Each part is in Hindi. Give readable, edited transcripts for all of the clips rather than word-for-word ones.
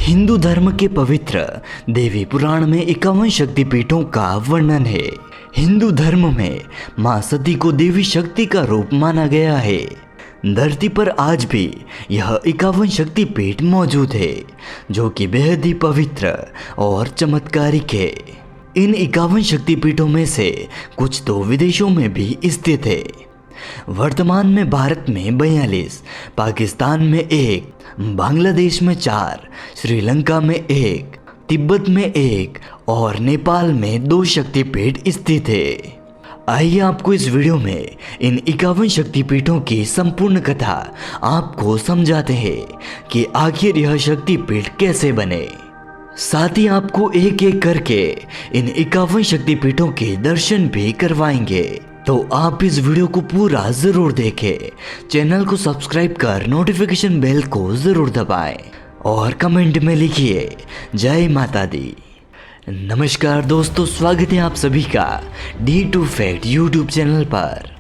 हिंदू धर्म के पवित्र देवी पुराण में 51 शक्तिपीठों का वर्णन है। हिंदू धर्म में मां सती को देवी शक्ति का रूप माना गया है। धरती पर आज भी यह 51 शक्तिपीठ मौजूद है, जो कि बेहद ही पवित्र और चमत्कारिक है। इन 51 शक्तिपीठों में से कुछ तो विदेशों में भी स्थित है। वर्तमान में भारत में 42, पाकिस्तान में 1, बांग्लादेश में 4, श्रीलंका में 1, तिब्बत में 1 और नेपाल में 2 शक्तिपीठ स्थित है। आइए आपको इस वीडियो में इन 51 शक्तिपीठों की संपूर्ण कथा आपको समझाते हैं कि आखिर यह शक्तिपीठ कैसे बने। साथ ही आपको एक एक करके इन 51 शक्तिपीठों के दर्शन भी करवाएंगे। तो आप इस वीडियो को पूरा जरूर देखें, चैनल को सब्सक्राइब कर नोटिफिकेशन बेल को जरूर दबाएं और कमेंट में लिखिए जय माता दी। नमस्कार दोस्तों, स्वागत है आप सभी का D2 फैक्ट यूट्यूब चैनल पर।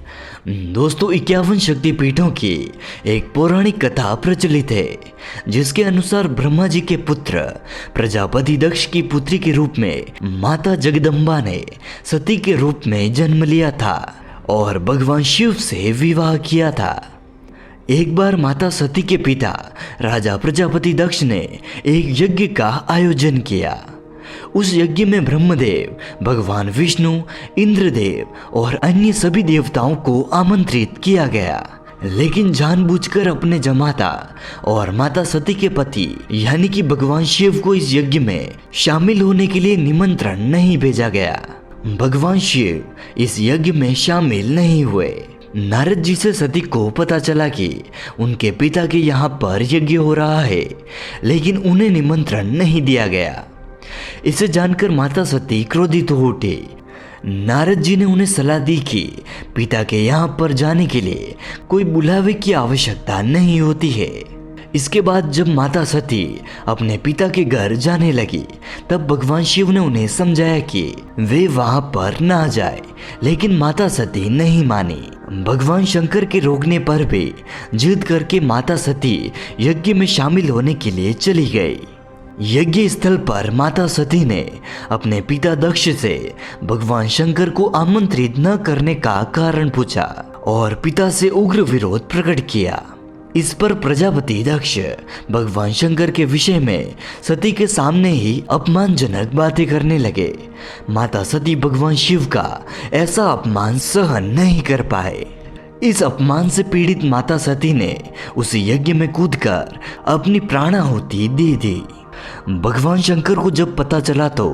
दोस्तों, 51 शक्तिपीठों की एक पौराणिक कथा प्रचलित है, जिसके अनुसार ब्रह्मा जी के पुत्र प्रजापति दक्ष की पुत्री के रूप में माता जगदम्बा ने सती के रूप में जन्म लिया था और भगवान शिव से विवाह किया था। एक बार माता सती के पिता राजा प्रजापति दक्ष ने एक यज्ञ का आयोजन किया। उस यज्ञ में ब्रह्मदेव, भगवान विष्णु, इंद्रदेव और अन्य सभी देवताओं को आमंत्रित किया गया, लेकिन जानबूझकर अपने जमाता और माता सती के पति यानी कि भगवान शिव को इस यज्ञ में शामिल होने के लिए निमंत्रण नहीं भेजा गया। भगवान शिव इस यज्ञ में शामिल नहीं हुए। नारद जी से सती को पता चला कि उनके पिता के यहाँ पर यज्ञ हो रहा है, लेकिन उन्हें निमंत्रण नहीं दिया गया। इसे जानकर माता सती क्रोधित हो उठी। नारद जी ने उन्हें सलाह दी कि पिता के यहाँ पर जाने के लिए कोई बुलावे की आवश्यकता नहीं होती है। इसके बाद जब माता सती अपने पिता के घर जाने लगी, तब भगवान शिव ने उन्हें समझाया कि वे वहां पर ना जाए, लेकिन माता सती नहीं मानी। भगवान शंकर के रोकने पर भी जिद करके माता सती यज्ञ में शामिल होने के लिए चली गई। यज्ञ स्थल पर माता सती ने अपने पिता दक्ष से भगवान शंकर को आमंत्रित न करने का कारण पूछा और पिता से उग्र विरोध प्रकट किया। इस पर प्रजापति दक्ष भगवान शंकर के विषय में सती के सामने ही अपमानजनक बातें करने लगे। माता सती भगवान शिव का ऐसा अपमान सहन नहीं कर पाए। इस अपमान से पीड़ित माता सती ने उस यज्ञ में कूदकर अपनी प्राणाहुति दे दी। भगवान शंकर को जब पता चला तो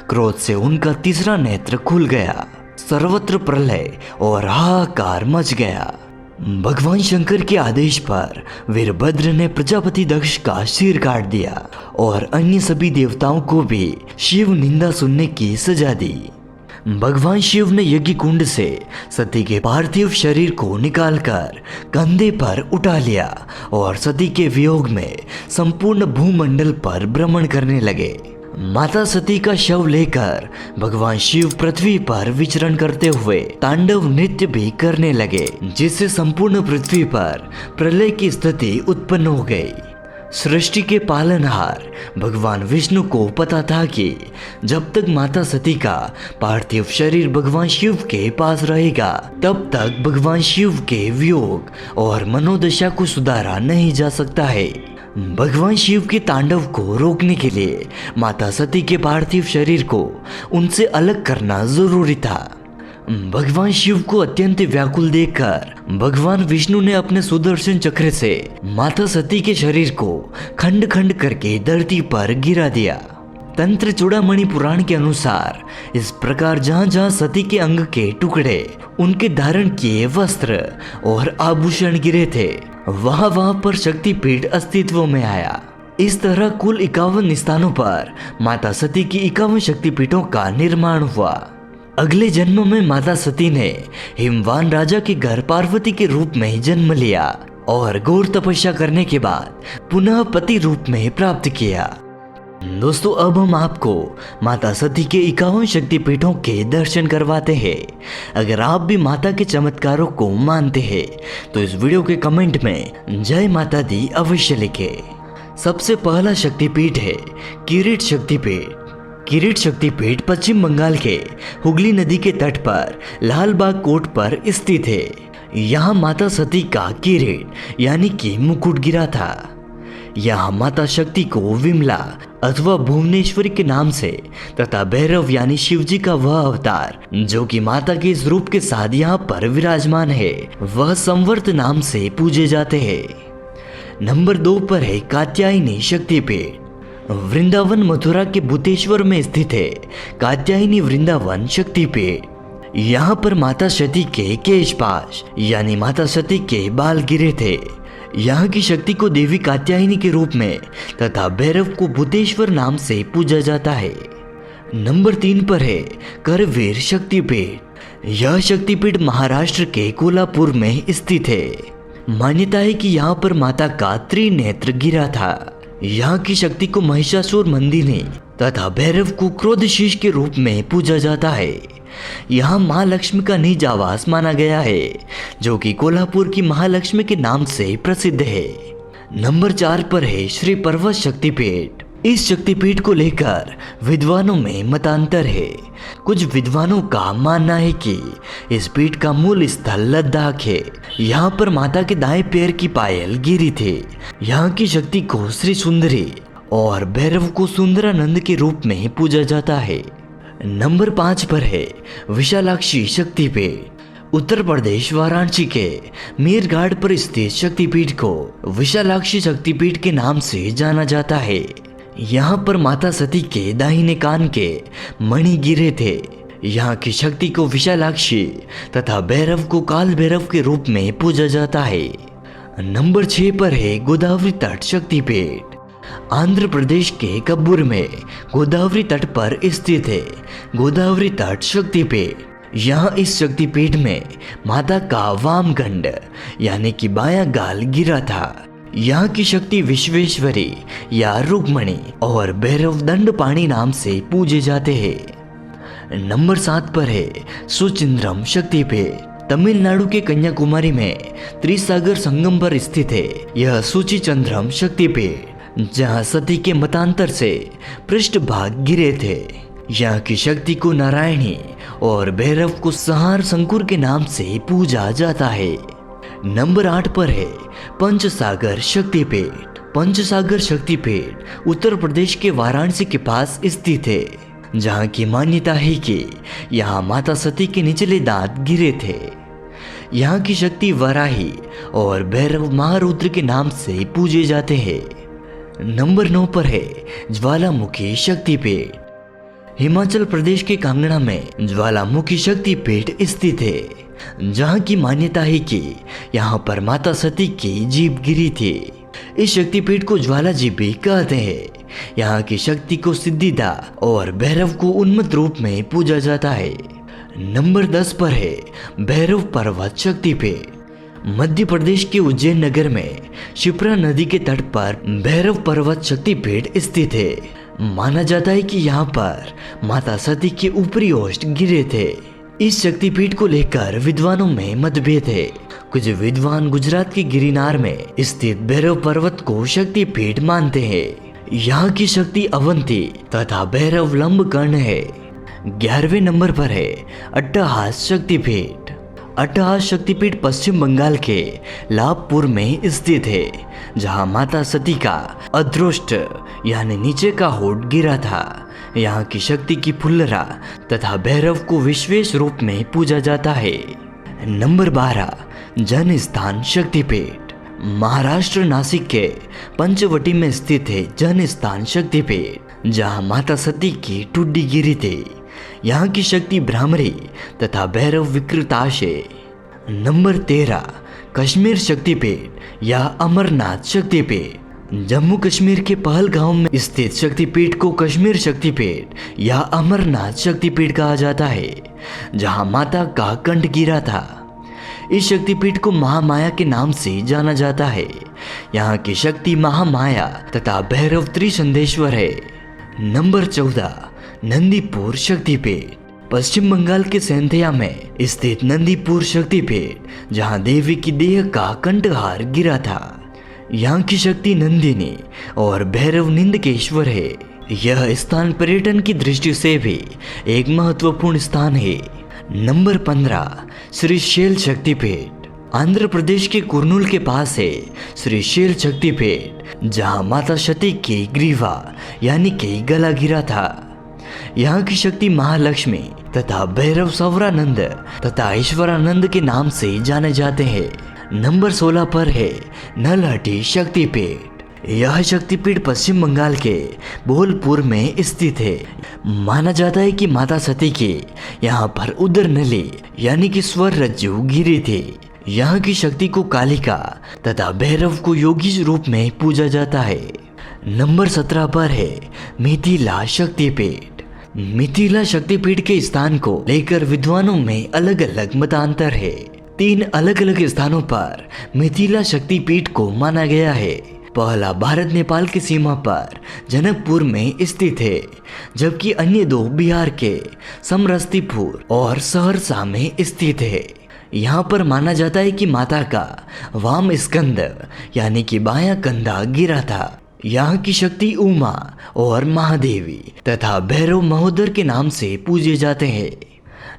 क्रोध से उनका तीसरा नेत्र खुल गया। सर्वत्र प्रलय और हाहाकार मच गया। भगवान शंकर के आदेश पर वीरभद्र ने प्रजापति दक्ष का सिर काट दिया और अन्य सभी देवताओं को भी शिव निंदा सुनने की सजा दी। भगवान शिव ने यज्ञ कुंड से सती के पार्थिव शरीर को निकालकर कंधे पर उठा लिया और सती के वियोग में संपूर्ण भूमंडल पर भ्रमण करने लगे। माता सती का शव लेकर भगवान शिव पृथ्वी पर विचरण करते हुए तांडव नृत्य भी करने लगे, जिससे संपूर्ण पृथ्वी पर प्रलय की स्थिति उत्पन्न हो गई। सृष्टि के पालनहार भगवान विष्णु को पता था कि जब तक माता सती का पार्थिव शरीर भगवान शिव के पास रहेगा, तब तक भगवान शिव के वियोग और मनोदशा को सुधारा नहीं जा सकता है। भगवान शिव के तांडव को रोकने के लिए माता सती के पार्थिव शरीर को उनसे अलग करना जरूरी था। भगवान शिव को अत्यंत व्याकुल देखकर भगवान विष्णु ने अपने सुदर्शन चक्र से माता सती के शरीर को खंड खंड करके धरती पर गिरा दिया। तंत्र चूड़ामणि पुराण के अनुसार इस प्रकार जहाँ जहाँ सती के अंग के टुकड़े, उनके धारण किए वस्त्र और आभूषण गिरे थे, वहाँ वहाँ पर शक्तिपीठ अस्तित्व में आया। इस तरह कुल 51 स्थानों पर माता सती की 51 शक्तिपीठों का निर्माण हुआ। अगले जन्म में माता सती ने हिमवान राजा के घर पार्वती के रूप में जन्म लिया और घोर तपस्या करने के बाद पुनः पति रूप में प्राप्त किया। दोस्तों, अब हम आपको माता सती के 51 शक्तिपीठों के दर्शन करवाते हैं। अगर आप भी माता के चमत्कारों को मानते हैं तो इस वीडियो के कमेंट में जय माता दी अवश्य लिखें। सबसे पहला शक्तिपीठ है किरीट शक्तिपीठ। किरीट शक्तिपीठ पश्चिम बंगाल के हुगली नदी के तट पर लालबाग कोट पर स्थित है। यहाँ माता सती का किरीट यानी कि मुकुट गिरा था। यहाँ माता शक्ति को विमला अथवा भुवनेश्वरी के नाम से तथा भैरव यानी शिवजी का वह अवतार जो कि माता के इस रूप के साथ यहाँ पर विराजमान है वह संवर्त नाम से पूजे जाते हैं। नंबर 2 पर है कात्यायनी शक्तिपीठ। वृंदावन मथुरा के भूतेश्वर में स्थित है कात्यायनी वृंदावन शक्तिपीठ। यहाँ पर माता सती के केशपाश यानी माता सती के बाल गिरे थे। यहाँ की शक्ति को देवी कात्यायनी के रूप में तथा भैरव को भूतेश्वर नाम से पूजा जाता है। नंबर 3 पर है करवीर शक्तिपीठ। यह शक्तिपीठ महाराष्ट्र के कोल्हापुर में स्थित है। मान्यता है कि यहाँ पर माता का त्रिनेत्र गिरा था। यहाँ की शक्ति को महिषासुर मंदिनी तथा भैरव को क्रोधशीष के रूप में पूजा जाता है। यहाँ माँ लक्ष्मी का निज आवास माना गया है जो कि कोल्हापुर की महालक्ष्मी के नाम से प्रसिद्ध है। नंबर 4 पर है श्री पर्वत शक्तिपीठ। इस शक्तिपीठ को लेकर विद्वानों में मतांतर है। कुछ विद्वानों का मानना है कि इस पीठ का मूल स्थल लद्दाख है। यहाँ पर माता के दाएं पैर की पायल गिरी थी। यहाँ की शक्ति को श्री सुंदरी और भैरव को सुंदरानंद के रूप में पूजा जाता है। नंबर 5 पर है विशालाक्षी शक्तिपीठ। उत्तर प्रदेश वाराणसी के मीरघाट पर स्थित शक्तिपीठ को विशालाक्षी शक्तिपीठ के नाम से जाना जाता है। यहाँ पर माता सती के दाहिने कान के मणि गिरे थे। यहाँ की शक्ति को विशालाक्षी तथा भैरव को काल भैरव के रूप में पूजा जाता है। नंबर 6 पर है गोदावरी तट शक्तिपीठ। आंध्र प्रदेश के कब्बूर में गोदावरी तट पर स्थित है गोदावरी तट शक्तिपीठ। यहाँ इस शक्तिपीठ में माता का वामगंड यानी कि बायां गाल गिरा था। यहाँ की शक्ति विश्वेश्वरी या रुक्मणी और भैरव दंड पाणी नाम से पूजे जाते हैं। नंबर 7 पर है सुचिंद्रम शक्तिपीठ। तमिलनाडु के कन्याकुमारी में त्रिसागर संगम पर स्थित है यह सुचिचंद्रम शक्तिपीठ जहाँ सती के मतांतर से पृष्ठभाग गिरे थे। यहाँ की शक्ति को नारायणी और भैरव को संहार शंकुर के नाम से पूजा जाता है। नंबर 8 पर है पंचसागर शक्तिपीठ। पंचसागर शक्तिपीठ उत्तर प्रदेश के वाराणसी के पास स्थित है जहाँ की मान्यता है कि यहाँ माता सती के निचले दांत गिरे थे। यहाँ की शक्ति वराही और भैरव महारुद्र के नाम से पूजे जाते हैं। नंबर 9 पर है ज्वालामुखी शक्तिपीठ। हिमाचल प्रदेश के कांगड़ा में ज्वालामुखी शक्तिपीठ स्थित है जहाँ की मान्यता है कि यहाँ पर माता सती की जीभ गिरी थी। इस शक्तिपीठ को ज्वाला जी भी कहते हैं। यहाँ की शक्ति को सिद्धिदा और भैरव को उन्मत्त रूप में पूजा जाता है। नंबर 10 पर है भैरव पर्वत शक्तिपीठ। मध्य प्रदेश के उज्जैन नगर में शिप्रा नदी के तट पर भैरव पर्वत शक्तिपीठ स्थित है। माना जाता है कि यहाँ पर माता सती के ऊपरी ओष्ठ गिरे थे। इस शक्तिपीठ को लेकर विद्वानों में मतभेद है। कुछ विद्वान गुजरात के गिरिनार में स्थित भैरव पर्वत को शक्तिपीठ मानते हैं। यहाँ की शक्ति अवंती तथा भैरव लंबकर्ण है। 11वें नंबर पर है अट्टहास शक्तिपीठ। अट्टहास शक्तिपीठ पश्चिम बंगाल के लाभपुर में स्थित है जहां माता सती का अदृष्ट यानी नीचे का होठ गिरा था। यहाँ की शक्ति की फुल्लरा तथा भैरव को विशेष रूप में पूजा जाता है। नंबर 12 जन स्थान शक्तिपीठ। महाराष्ट्र नासिक के पंचवटी में स्थित है जन स्थान शक्तिपीठ जहाँ माता सती की टुड्डी गिरी थी। यहाँ की शक्ति भ्रामरी तथा भैरव विकृताश है। नंबर 13 कश्मीर शक्तिपीठ या अमरनाथ शक्तिपीठ। जम्मू कश्मीर के पहलगांव में स्थित शक्तिपीठ को कश्मीर शक्तिपीठ या अमरनाथ शक्तिपीठ कहा जाता है जहाँ माता का कंठ गिरा था। इस शक्तिपीठ को महामाया के नाम से जाना जाता है। यहाँ की शक्ति महामाया तथा भैरव त्रिसंदेश्वर है। नंबर 14 नंदीपुर शक्तिपीठ। पश्चिम बंगाल के सेंथिया में स्थित नंदीपुर शक्तिपीठ जहाँ देवी की देह का कंठहार गिरा था। यहाँ की शक्ति नंदिनी और भैरव निंदकेश्वर है। यह स्थान पर्यटन की दृष्टि से भी एक महत्वपूर्ण स्थान है। नंबर 15, श्रीशैल शक्तिपीठ। आंध्र प्रदेश के कुर्नूल के पास है श्रीशैल शक्तिपीठ, जहाँ माता सती की ग्रीवा यानी कि गला गिरा था। यहाँ की शक्ति महालक्ष्मी तथा भैरव सवरानंद तथा ईश्वरानंद के नाम से जाने जाते हैं। नंबर 16 पर है नलहटी शक्तिपीठ। यह शक्तिपीठ पश्चिम बंगाल के बोलपुर में स्थित है। माना जाता है कि माता सती की यहाँ पर उदर नली यानी कि स्वर रज्जु गिरी थी। यहाँ की शक्ति को कालिका तथा भैरव को योगी रूप में पूजा जाता है। नंबर 17 पर है मिथिला शक्तिपीठ। मिथिला शक्तिपीठ के स्थान को लेकर विद्वानों में अलग अलग मतांतर है। 3 अलग अलग स्थानों पर मिथिला शक्तिपीठ को माना गया है। पहला भारत नेपाल की सीमा पर जनकपुर में स्थित है, जबकि अन्य 2 बिहार के समरस्तीपुर और सहरसा में स्थित है। यहाँ पर माना जाता है कि माता का वाम स्कंद यानी कि बायां कंधा गिरा था। यहाँ की शक्ति उमा और महादेवी तथा भैरव महोदर के नाम से पूजे जाते हैं।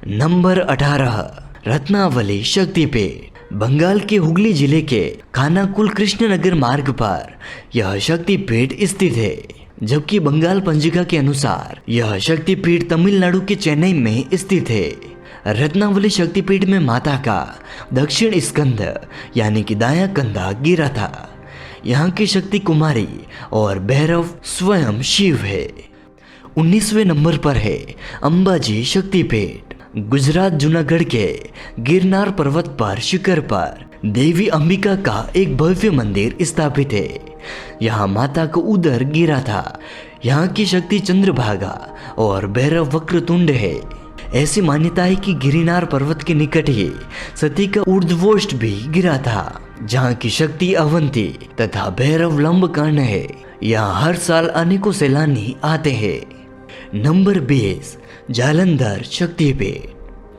नंबर 18, रत्नावली शक्तिपीठ। बंगाल के हुगली जिले के खानाकुल कृष्णनगर मार्ग पर यह शक्तिपीठ स्थित है, जबकि बंगाल पंजिका के अनुसार यह शक्तिपीठ तमिलनाडु के चेन्नई में स्थित है। रत्नावली शक्तिपीठ में माता का दक्षिण स्कंद यानी कि दायां कंधा गिरा था। यहाँ की शक्ति कुमारी और भैरव स्वयं शिव है। 19वें नंबर पर है अंबाजी शक्तिपीठ। गुजरात जूनागढ़ के गिरनार पर्वत पर शिखर पर देवी अंबिका का एक भव्य मंदिर स्थापित है। यहाँ माता को उदर गिरा था। यहाँ की शक्ति चंद्रभागा और भैरव वक्रतुंड है। ऐसी मान्यता है कि गिरनार पर्वत के निकट ही सती का ऊर्ध्वोष्ठ भी गिरा था, जहाँ की शक्ति अवंती तथा भैरव लंबकर्ण है। यहाँ हर साल अनेकों सैलानी आते हैं। नंबर 20, जालंधर शक्तिपीठ।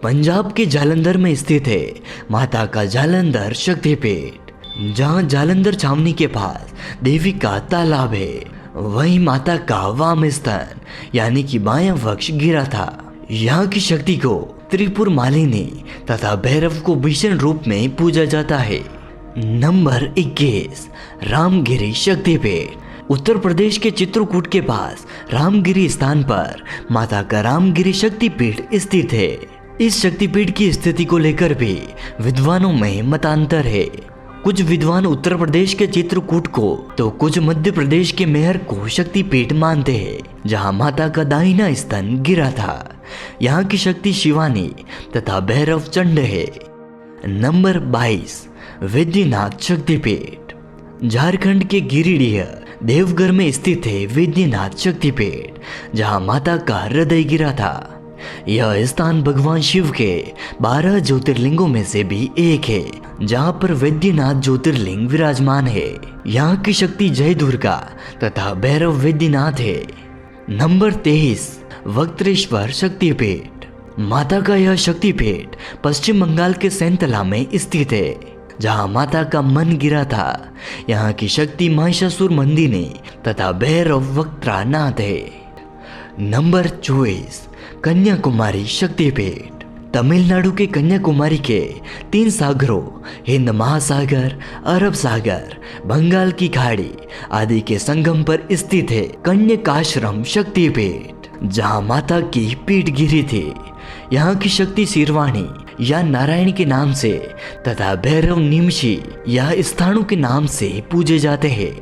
पंजाब के जालंधर में स्थित है माता का जालंधर शक्तिपीठ, जहाँ जालंधर छावनी के पास देवी का तालाब है। वहीं माता का वाम स्तन यानी कि बायां वक्ष गिरा था। यहाँ की शक्ति को त्रिपुर मालिनी तथा भैरव को भीषण रूप में पूजा जाता है। नंबर 21, रामगिरी शक्तिपीठ। उत्तर प्रदेश के चित्रकूट के पास रामगिरी स्थान पर माता का रामगिरी शक्तिपीठ स्थित है। इस शक्तिपीठ की स्थिति को लेकर भी विद्वानों में मतांतर है। कुछ विद्वान उत्तर प्रदेश के चित्रकूट को तो कुछ मध्य प्रदेश के मेहर को शक्तिपीठ मानते हैं, जहां माता का दाहिना स्तन गिरा था। यहाँ की शक्ति शिवानी तथा भैरव चंड है। नंबर 22, वैद्यनाथ शक्तिपीठ। झारखंड के गिरिडीह देवघर में स्थित है वैद्यनाथ शक्तिपीठ, जहाँ माता का हृदय गिरा था। यह स्थान भगवान शिव के 12 ज्योतिर्लिंगों में से भी एक है, जहाँ पर वैद्यनाथ ज्योतिर्लिंग विराजमान है। यहाँ की शक्ति जय दुर्गा तथा भैरव वैद्यनाथ है। नंबर 23, वक्त्रेश्वर शक्तिपीठ। माता का यह शक्तिपीठ पश्चिम बंगाल के सैंतला में स्थित है, जहाँ माता का मन गिरा था। यहाँ की शक्ति महिषासुर मंदिनी तथा भैरव वक्त्रानाथ है। नंबर 24, कन्याकुमारी शक्तिपीठ। तमिलनाडु के कन्याकुमारी के 3 सागरों हिंद महासागर, अरब सागर, बंगाल की खाड़ी आदि के संगम पर स्थित है कन्यकाश्रम शक्तिपीठ, जहाँ माता की पीठ गिरी थी। यहाँ की शक्ति शिरवाणी या नारायण के नाम से तथा भैरव निमशी या स्थानों के नाम से पूजे जाते हैं।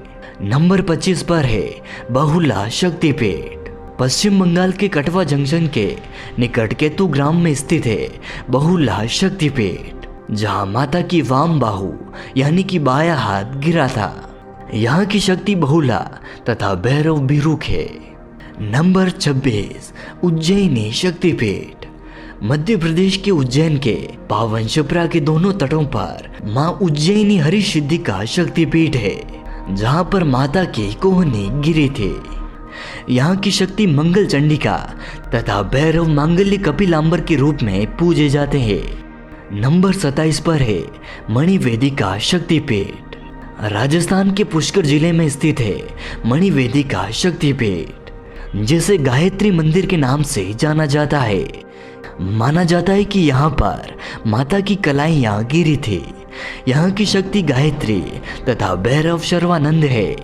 नंबर 25 पर है बहुला शक्तिपीठ। पश्चिम बंगाल के कटवा जंक्शन के निकट केतु ग्राम में स्थित है बहुला शक्तिपीठ, जहाँ माता की वाम बाहु यानी कि बायां हाथ गिरा था। यहाँ की शक्ति बहुला तथा भैरव भिरुक है। नंबर 26, उज्जैनी शक्तिपीठ। मध्य प्रदेश के उज्जैन के पावन शिप्रा के दोनों तटों पर माँ उज्जैनी हरिसिद्धि का शक्तिपीठ है, जहाँ पर माता की कोहनी गिरी थी। यहाँ की शक्ति मंगल चंडिका तथा भैरव मांगल्य कपिलांबर के रूप में पूजे जाते हैं। नंबर 27 पर है मणिवेदिका शक्तिपीठ। राजस्थान के पुष्कर जिले में स्थित है मणिवेदिका शक्तिपीठ, जिसे गायत्री मंदिर के नाम से जाना जाता है। माना जाता है कि यहाँ पर माता की कलाइयाँ गिरी थी। यहाँ की शक्ति गायत्री तथा भैरव सर्वानंद है।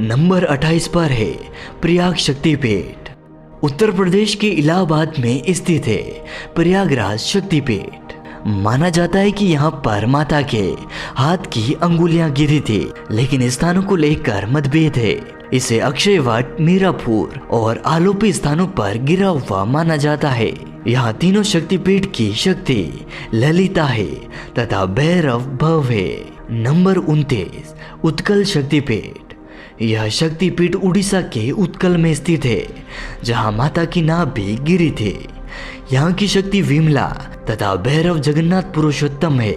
नंबर 28 पर है प्रयाग शक्तिपीठ। उत्तर प्रदेश के इलाहाबाद में स्थित है प्रयागराज शक्तिपीठ। माना जाता है कि यहाँ पर माता के हाथ की अंगुलियां गिरी थी, लेकिन स्थानों को लेकर मतभेद है। इसे अक्षयवट, मीरापुर और आलोपी स्थानों पर गिरा हुआ माना जाता है। यहाँ तीनों शक्तिपीठ की शक्ति ललिता है तथा भैरव भव है। नंबर 29 उत्कल शक्तिपीठ। यह शक्तिपीठ उड़ीसा के उत्कल में स्थित है, जहाँ माता की नाभ भी गिरी थी। यहाँ की शक्ति विमला तथा भैरव जगन्नाथ पुरुषोत्तम है।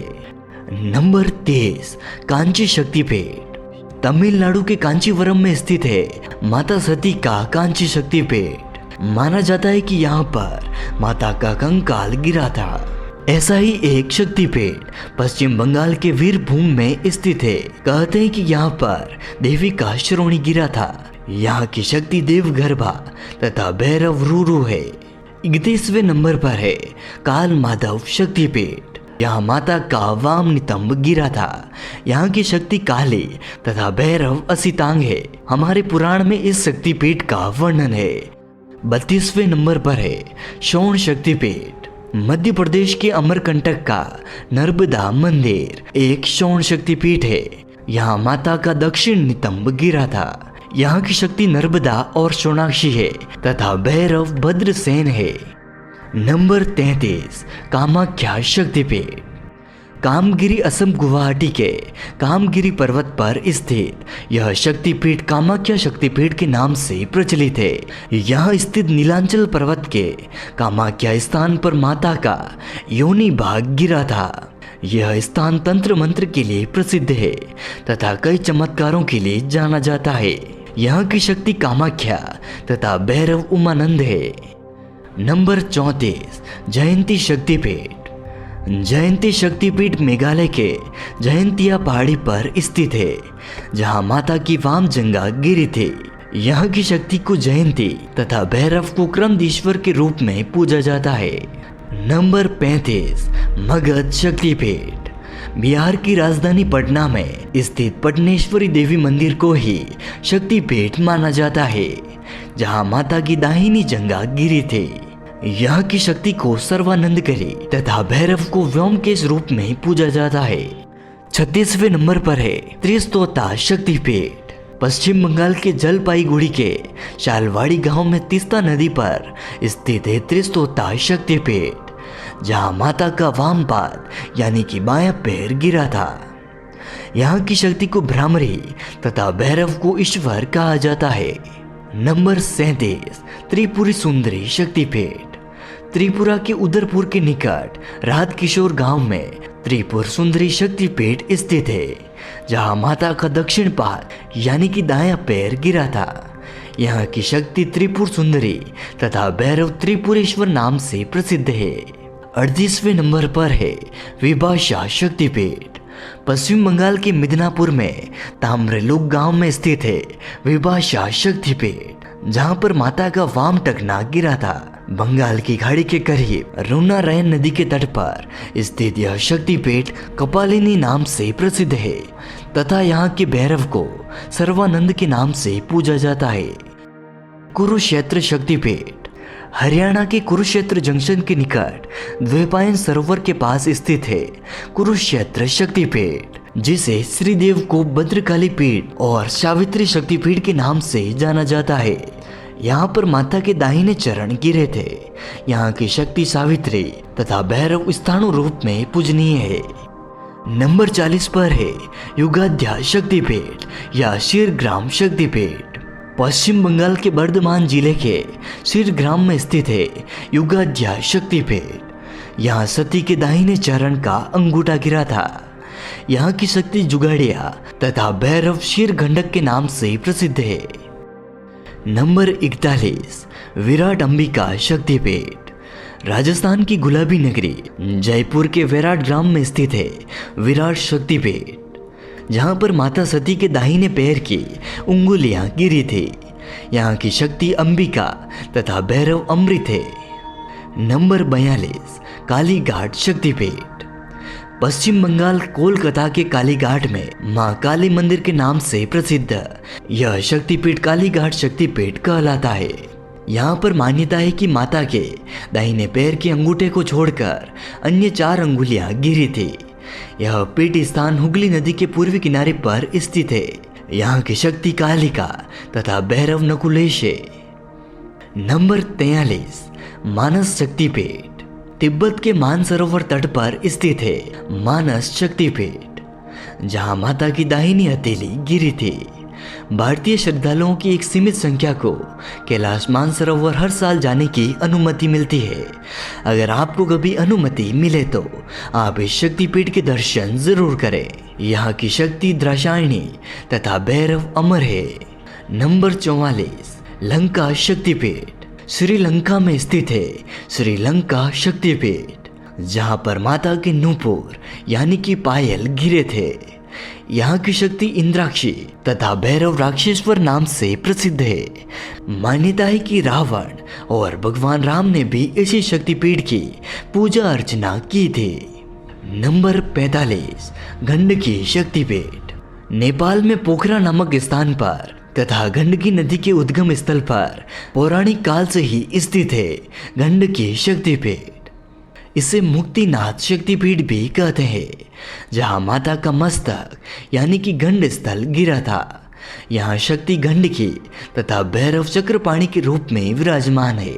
नंबर 30 कांची शक्तिपीठ। तमिलनाडु के कांचीवरम में स्थित है माता सती का कांची शक्तिपीठ। माना जाता है कि यहाँ पर माता का कंकाल गिरा था। ऐसा ही एक शक्तिपीठ पश्चिम बंगाल के वीरभूम में स्थित है। कहते हैं कि यहाँ पर देवी का श्रोणी गिरा था। यहाँ की शक्ति देवगर्भा तथा भैरव रूरू है। 31वें नंबर पर है काल माधव शक्तिपीठ। यहाँ माता का वाम नितंब गिरा था। यहाँ की शक्ति काली तथा भैरव असितांग है। हमारे पुराण में इस शक्तिपीठ का वर्णन है। 32वें नंबर पर है शौण शक्तिपीठ। मध्य प्रदेश के अमरकंटक का नर्मदा मंदिर एक शौण शक्तिपीठ है। यहाँ माता का दक्षिण नितंब गिरा था। यहाँ की शक्ति नर्मदा और सोनाक्षी है तथा भैरव भद्रसेन है। नंबर 33 कामाख्या शक्तिपीठ। कामगिरी असम गुवाहाटी के कामगिरी पर्वत पर स्थित यह शक्तिपीठ कामाख्या शक्तिपीठ के नाम से प्रचलित है। यहाँ स्थित नीलांचल पर्वत के कामाख्या स्थान पर माता का योनि भाग गिरा था। यह स्थान तंत्र मंत्र के लिए प्रसिद्ध है तथा कई चमत्कारों के लिए जाना जाता है। यहाँ की शक्ति कामाख्या तथा भैरव उमानंद है। नंबर 34 जयंती शक्तिपीठ। जयंती शक्तिपीठ मेघालय के जयंतिया पहाड़ी पर स्थित है, जहाँ माता की वाम जंगा गिरी थी। यहाँ की शक्ति को जयंती तथा भैरव को क्रमदीश्वर के रूप में पूजा जाता है। नंबर 35 मगध शक्तिपीठ। बिहार की राजधानी पटना में स्थित पटनेश्वरी देवी मंदिर को ही शक्तिपीठ माना जाता है, जहाँ माता की दाहिनी जंगा गिरी थी। यहाँ की शक्ति को सर्वानंद करी तथा भैरव को व्योमकेश रूप में पूजा जाता है। 36वें नंबर पर है त्रिस्तोता शक्तिपीठ। पश्चिम बंगाल के जलपाईगुड़ी के शालवाड़ी गांव में तीस्ता नदी पर स्थित है त्रिस्तोता शक्तिपीठ, जहाँ माता का वाम पाद यानी कि बायां पैर गिरा था। यहाँ की शक्ति को भ्रामरी तथा भैरव को ईश्वर कहा जाता है। नंबर 37 त्रिपुरी सुंदरी शक्तिपीठ। त्रिपुरा के उदयपुर के निकट रात किशोर गांव में त्रिपुर सुंदरी शक्तिपीठ स्थित है, जहां माता का दक्षिण पाद यानी कि दायां पैर गिरा था। यहाँ की शक्ति त्रिपुर सुंदरी तथा भैरव त्रिपुरेश्वर नाम से प्रसिद्ध है। 38वें नंबर पर है विभाषा शक्तिपीठ। पश्चिम बंगाल के मिदनापुर में ताम्रलुक गांव में स्थित है विभाषा शक्तिपीठ, जहां पर माता का वाम टखना गिरा था। बंगाल की खाड़ी के करीब रुनारायण नदी के तट पर स्थित यह शक्तिपीठ कपालिनी नाम से प्रसिद्ध है तथा यहाँ के भैरव को सर्वानंद के नाम से पूजा जाता है। कुरुक्षेत्र शक्तिपीठ। हरियाणा के कुरुक्षेत्र जंक्शन के निकट द्वैपायन सरोवर के पास स्थित है कुरुक्षेत्र शक्तिपीठ, जिसे श्रीदेव को भद्रकाली पीठ और सावित्री शक्तिपीठ के नाम से जाना जाता है। यहाँ पर माता के दाहिने चरण गिरे थे। यहाँ की शक्ति सावित्री तथा भैरव स्थाणु रूप में पूजनीय है। नंबर 40 पर है युगाध्या शक्तिपीठ या शीरग्राम शक्तिपीठ। पश्चिम बंगाल के बर्धमान जिले के शीरग्राम में स्थित है युगाध्या शक्तिपीठ। यहाँ सती के दाहिने चरण का अंगूठा गिरा था। यहाँ की शक्ति जुगाड़िया तथा भैरव शीरगंडक के नाम से प्रसिद्ध है। नंबर 41 विराट अंबिका शक्तिपीठ। राजस्थान की गुलाबी नगरी जयपुर के विराट ग्राम में स्थित है विराट शक्तिपीठ। जहाँ पर माता सती के दाहिने पैर की उंगलियां गिरी थी। यहाँ की शक्ति अंबिका तथा भैरव अमृत है। नंबर 42, कालीघाट शक्तिपीठ। पश्चिम बंगाल कोलकाता के कालीघाट में मां काली मंदिर के नाम से प्रसिद्ध यह शक्तिपीठ कालीघाट शक्तिपीठ कहलाता है। यहाँ पर मान्यता है कि माता के दाहिने पैर के अंगूठे को छोड़कर अन्य 4 अंगुलियां गिरी थी। यह पीठ स्थान हुगली नदी के पूर्वी किनारे पर स्थित है। यहाँ की शक्ति कालिका तथा भैरव नकुलेश है। नंबर 43, मानस शक्तिपीठ। तिब्बत के मानसरोवर तट पर स्थित है मानस शक्तिपीठ, जहाँ माता की दाहिनी हथेली गिरी थी। भारतीय श्रद्धालुओं की एक सीमित संख्या को कैलाश मानसरोवर हर साल जाने की अनुमति मिलती है। अगर आपको कभी अनुमति मिले तो आप इस शक्तिपीठ के दर्शन जरूर करें। यहाँ की शक्ति द्राक्षायणी तथा भैरव अमर है। नंबर 44, लंका शक्तिपीठ। श्रीलंका में स्थित है श्रीलंका शक्तिपीठ, जहाँ पर माता के नूपुर यानी कि पायल गिरे थे। यहाँ की शक्ति इंद्राक्षी तथा भैरव राक्षेश्वर नाम से प्रसिद्ध है। मान्यता है कि रावण और भगवान राम ने भी इसी शक्तिपीठ की पूजा अर्चना की थी। नंबर 45, गंडकी शक्तिपीठ। नेपाल में पोखरा नामक स्थान पर तथा गंडकी नदी के उद्गम स्थल पर पौराणिक काल से ही स्थित है गंडकी शक्तिपीठ। इसे मुक्तिनाथ शक्तिपीठ भी कहते हैं, जहाँ माता का मस्तक यानी कि गंड स्थल गिरा था। यहाँ शक्ति गंडकी तथा भैरव चक्रपाणी के रूप में विराजमान है।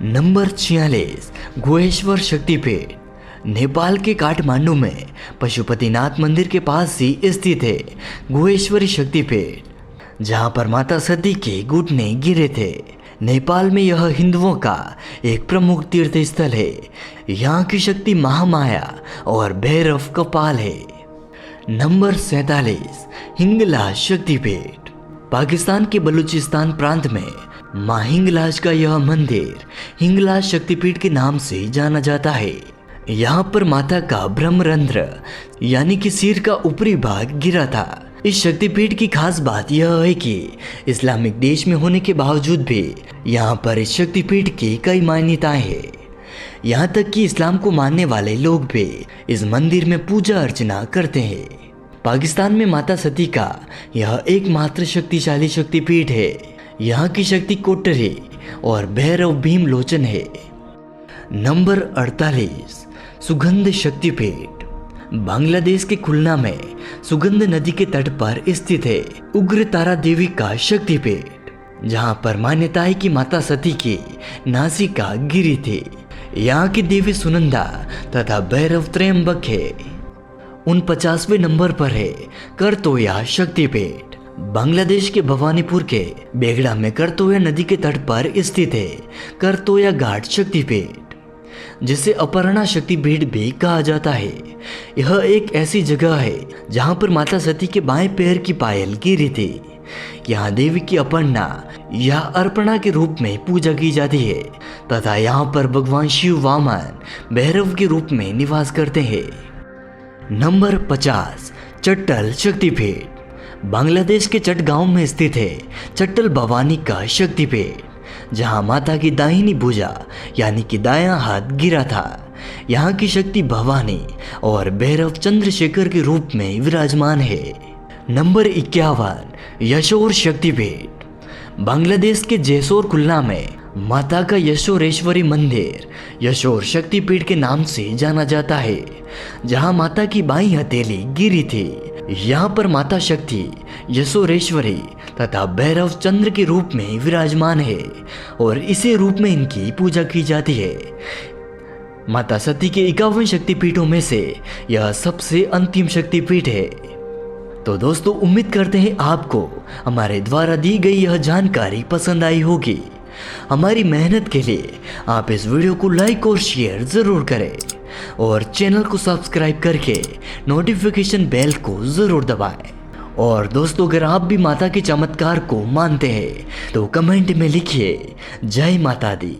नंबर 46, गुहेश्वर शक्तिपीठ। नेपाल के काठमांडू में पशुपतिनाथ मंदिर के पास ही स्थित है गुहेश्वरी शक्तिपीठ, जहाँ पर माता सती के घुटने गिरे थे। नेपाल में यह हिंदुओं का एक प्रमुख तीर्थ स्थल है। यहाँ की शक्ति महामाया और भैरव कपाल है। नंबर 47, हिंगलाज शक्तिपीठ। पाकिस्तान के बलूचिस्तान प्रांत में मां हिंगलाज का यह मंदिर हिंगलाज शक्तिपीठ के नाम से जाना जाता है। यहाँ पर माता का ब्रह्मरंध्र यानी कि सिर का ऊपरी भाग गिरा था। इस शक्तिपीठ की खास बात यह है कि इस्लामिक देश में होने के बावजूद भी यहाँ पर इस शक्तिपीठ की कई मान्यताएं हैं। यहाँ तक कि इस्लाम को मानने वाले लोग भी इस मंदिर में पूजा अर्चना करते हैं। पाकिस्तान में माता सती का यह एकमात्र शक्तिशाली शक्तिपीठ है। यहाँ की शक्ति कोटरी और भैरव भीम लोचन है। नंबर 48, सुगंध शक्तिपीठ। बांग्लादेश के खुलना में सुगंध नदी के तट पर स्थित है उग्र तारा देवी का शक्तिपीठ, जहाँ पर मान्यता है कि माता सती की नासिका गिरी थी। यहाँ की देवी सुनंदा तथा भैरव त्रयंबक है। 49वें नंबर पर है करतोया शक्तिपीठ। बांग्लादेश के भवानीपुर के बेगड़ा में करतोया नदी के तट पर स्थित है करतोया घाट शक्तिपीठ, जिसे अपर्णा शक्तिपीठ भी कहा जाता है। यह एक ऐसी जगह है जहां पर माता सती के बाएं पैर की पायल गिरी थी। यहाँ देवी की अपर्णा या अर्पणा के रूप में पूजा की जाती है तथा यहाँ पर भगवान शिव वामन भैरव के रूप में निवास करते हैं। नंबर 50, चट्टल शक्तिपीठ। बांग्लादेश के चटगांव में स्थित है चट्टल भवानी का शक्तिपीठ, जहाँ माता की दाहिनी भुजा यानी कि दायां हाथ गिरा था। यहाँ की शक्ति भवानी और भैरव चंद्रशेखर के रूप में विराजमान है। नंबर 51, यशोर शक्तिपीठ। बांग्लादेश के जैसोर खुलना में माता का यशोरेश्वरी मंदिर यशोर शक्तिपीठ के नाम से जाना जाता है, जहाँ माता की बाईं हथेली गिरी थी। यहाँ पर माता शक्ति यशोरेश्वरी तथा भैरव चंद्र के रूप में विराजमान है और इसी रूप में इनकी पूजा की जाती है। माता सती के 51 शक्तिपीठों में से यह सबसे अंतिम शक्तिपीठ है। तो दोस्तों, उम्मीद करते हैं आपको हमारे द्वारा दी गई यह जानकारी पसंद आई होगी। हमारी मेहनत के लिए आप इस वीडियो को लाइक और शेयर ज़रूर करें और चैनल को सब्सक्राइब करके नोटिफिकेशन बेल को ज़रूर दबाएं। और दोस्तों, अगर आप भी माता के चमत्कार को मानते हैं तो कमेंट में लिखिए जय माता दी।